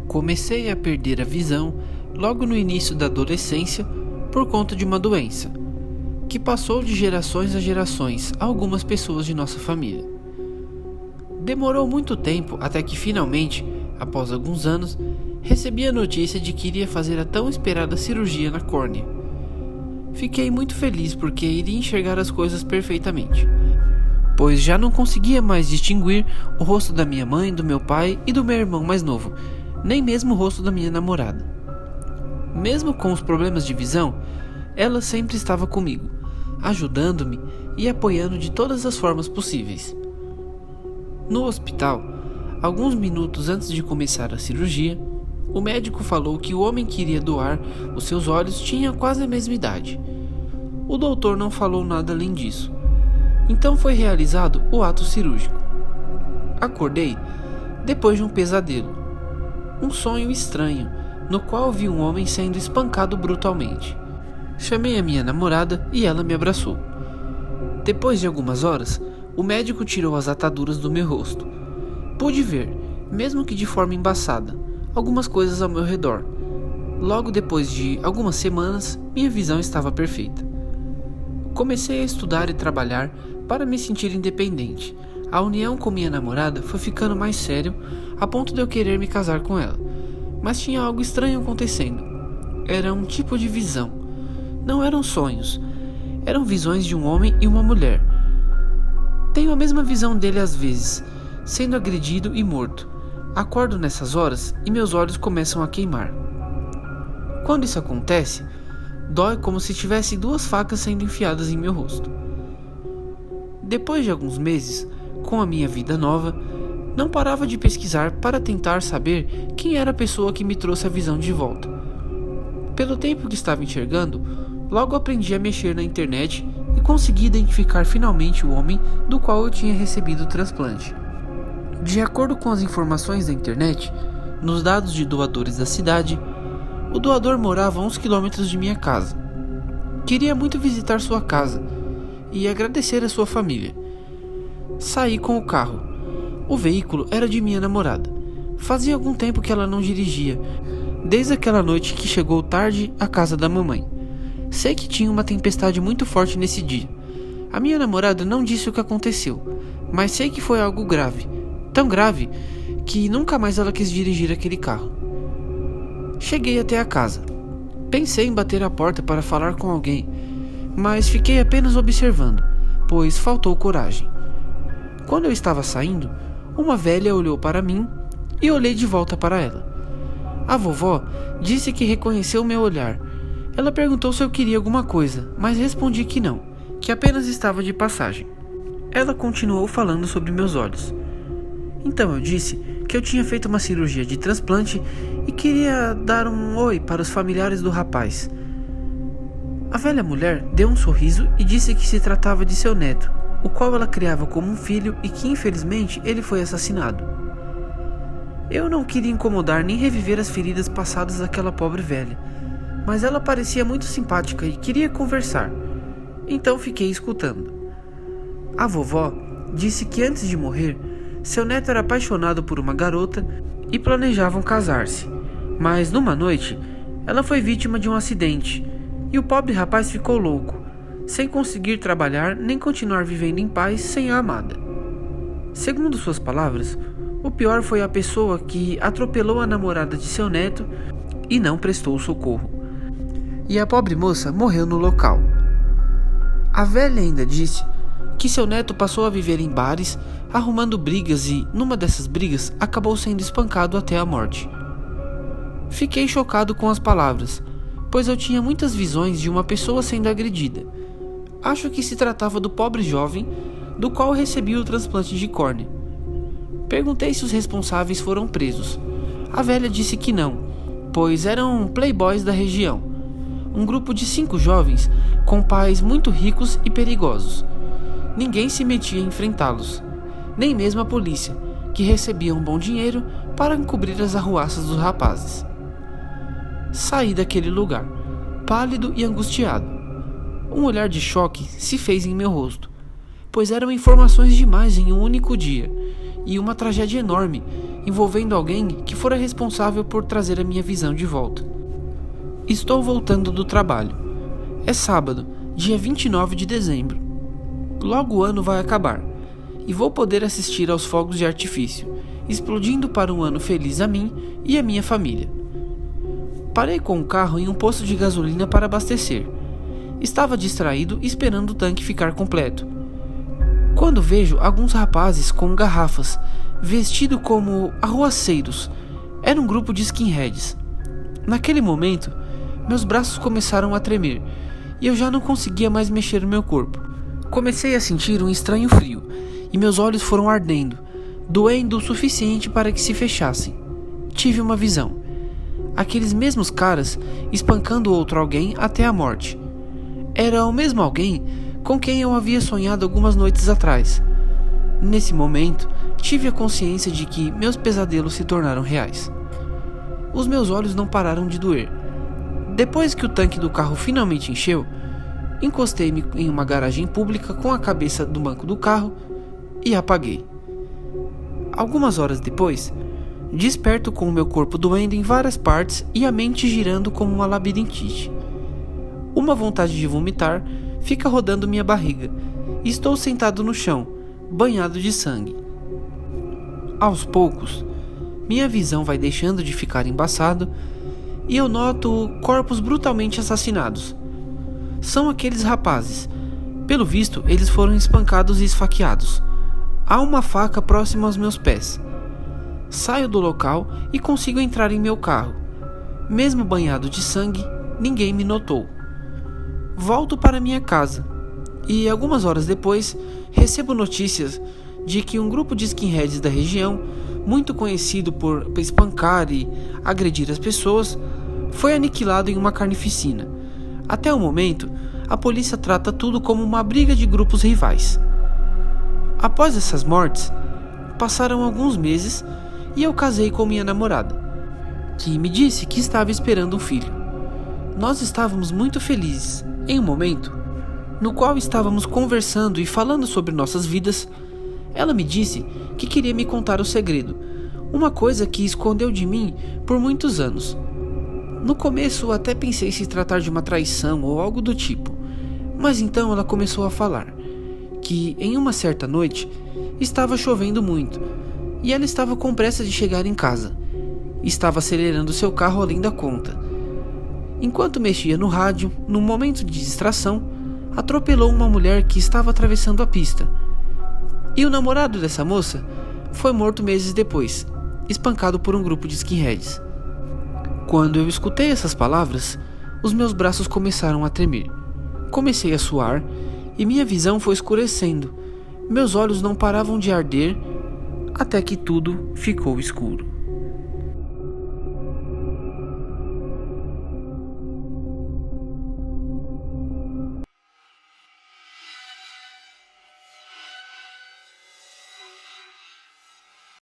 Comecei a perder a visão logo no início da adolescência por conta de uma doença, que passou de gerações a gerações a algumas pessoas de nossa família. Demorou muito tempo até que finalmente, após alguns anos, recebi a notícia de que iria fazer a tão esperada cirurgia na córnea. Fiquei muito feliz porque iria enxergar as coisas perfeitamente, pois já não conseguia mais distinguir o rosto da minha mãe, do meu pai e do meu irmão mais novo, nem mesmo o rosto da minha namorada. Mesmo com os problemas de visão, ela sempre estava comigo, ajudando-me e apoiando de todas as formas possíveis. No hospital, alguns minutos antes de começar a cirurgia, o médico falou que o homem que iria doar os seus olhos tinha quase a mesma idade. O doutor não falou nada além disso. Então foi realizado o ato cirúrgico. Acordei depois de um pesadelo. Um sonho estranho, no qual vi um homem sendo espancado brutalmente. Chamei a minha namorada e ela me abraçou. Depois de algumas horas, o médico tirou as ataduras do meu rosto. Pude ver, mesmo que de forma embaçada, algumas coisas ao meu redor. Logo depois de algumas semanas, minha visão estava perfeita. Comecei a estudar e trabalhar para me sentir independente. A união com minha namorada foi ficando mais sério, a ponto de eu querer me casar com ela. Mas tinha algo estranho acontecendo. Era um tipo de visão. Não eram sonhos. Eram visões de um homem e uma mulher. Tenho a mesma visão dele às vezes, sendo agredido e morto. Acordo nessas horas e meus olhos começam a queimar. Quando isso acontece, dói como se tivesse duas facas sendo enfiadas em meu rosto. Depois de alguns meses, com a minha vida nova, não parava de pesquisar para tentar saber quem era a pessoa que me trouxe a visão de volta. Pelo tempo que estava enxergando, logo aprendi a mexer na internet e consegui identificar finalmente o homem do qual eu tinha recebido o transplante. De acordo com as informações da internet, nos dados de doadores da cidade, o doador morava a uns quilômetros de minha casa. Queria muito visitar sua casa e agradecer a sua família. Saí com o carro. O veículo era de minha namorada. Fazia algum tempo que ela não dirigia, desde aquela noite que chegou tarde à casa da mamãe. Sei que tinha uma tempestade muito forte nesse dia. A minha namorada não disse o que aconteceu, mas sei que foi algo grave. Tão grave que nunca mais ela quis dirigir aquele carro. Cheguei até a casa. Pensei em bater a porta para falar com alguém, mas fiquei apenas observando, pois faltou coragem. Quando eu estava saindo, uma velha olhou para mim e olhei de volta para ela. A vovó disse que reconheceu meu olhar. Ela perguntou se eu queria alguma coisa, mas respondi que não, que apenas estava de passagem. Ela continuou falando sobre meus olhos. Então eu disse que eu tinha feito uma cirurgia de transplante e queria dar um oi para os familiares do rapaz. A velha mulher deu um sorriso e disse que se tratava de seu neto, o qual ela criava como um filho e que infelizmente ele foi assassinado. Eu não queria incomodar nem reviver as feridas passadas daquela pobre velha, mas ela parecia muito simpática e queria conversar, então fiquei escutando. A vovó disse que antes de morrer, seu neto era apaixonado por uma garota e planejavam casar-se, mas numa noite ela foi vítima de um acidente e o pobre rapaz ficou louco, sem conseguir trabalhar nem continuar vivendo em paz sem a amada. Segundo suas palavras, o pior foi a pessoa que atropelou a namorada de seu neto e não prestou socorro. E a pobre moça morreu no local. A velha ainda disse que seu neto passou a viver em bares, arrumando brigas e, numa dessas brigas, acabou sendo espancado até a morte. Fiquei chocado com as palavras, pois eu tinha muitas visões de uma pessoa sendo agredida. Acho que se tratava do pobre jovem, do qual recebi o transplante de córnea. Perguntei se os responsáveis foram presos. A velha disse que não, pois eram playboys da região. Um grupo de 5 jovens com pais muito ricos e perigosos. Ninguém se metia a enfrentá-los, nem mesmo a polícia, que recebia um bom dinheiro para encobrir as arruaças dos rapazes. Saí daquele lugar, pálido e angustiado. Um olhar de choque se fez em meu rosto, pois eram informações demais em um único dia, e uma tragédia enorme envolvendo alguém que fora responsável por trazer a minha visão de volta. Estou voltando do trabalho. É sábado, dia 29 de dezembro. Logo o ano vai acabar e vou poder assistir aos fogos de artifício, explodindo para um ano feliz a mim e a minha família. Parei com o carro em um posto de gasolina para abastecer. Estava distraído esperando o tanque ficar completo, quando vejo alguns rapazes com garrafas, vestidos como arruaceiros. Era um grupo de skinheads. Naquele momento, meus braços começaram a tremer e eu já não conseguia mais mexer no meu corpo. Comecei a sentir um estranho frio e meus olhos foram ardendo, doendo o suficiente para que se fechassem. Tive uma visão. Aqueles mesmos caras espancando outro alguém até a morte. Era o mesmo alguém com quem eu havia sonhado algumas noites atrás. Nesse momento, tive a consciência de que meus pesadelos se tornaram reais. Os meus olhos não pararam de doer. Depois que o tanque do carro finalmente encheu, encostei-me em uma garagem pública com a cabeça do banco do carro e apaguei. Algumas horas depois, desperto com o meu corpo doendo em várias partes e a mente girando como uma labirintite. Uma vontade de vomitar fica rodando minha barriga e estou sentado no chão, banhado de sangue. Aos poucos, minha visão vai deixando de ficar embaçado e eu noto corpos brutalmente assassinados. São aqueles rapazes. Pelo visto, eles foram espancados e esfaqueados. Há uma faca próxima aos meus pés. Saio do local e consigo entrar em meu carro. Mesmo banhado de sangue, ninguém me notou. Volto para minha casa e algumas horas depois recebo notícias de que um grupo de skinheads da região, muito conhecido por espancar e agredir as pessoas, foi aniquilado em uma carnificina. Até o momento, a polícia trata tudo como uma briga de grupos rivais. Após essas mortes, passaram alguns meses e eu casei com minha namorada, que me disse que estava esperando um filho. Nós estávamos muito felizes. Em um momento no qual estávamos conversando e falando sobre nossas vidas, ela me disse que queria me contar o segredo, uma coisa que escondeu de mim por muitos anos. No começo até pensei se tratar de uma traição ou algo do tipo, mas então ela começou a falar que em uma certa noite estava chovendo muito e ela estava com pressa de chegar em casa. Estava acelerando seu carro além da conta. Enquanto mexia no rádio, num momento de distração, atropelou uma mulher que estava atravessando a pista. E o namorado dessa moça foi morto meses depois, espancado por um grupo de skinheads. Quando eu escutei essas palavras, os meus braços começaram a tremer. Comecei a suar e minha visão foi escurecendo. Meus olhos não paravam de arder até que tudo ficou escuro.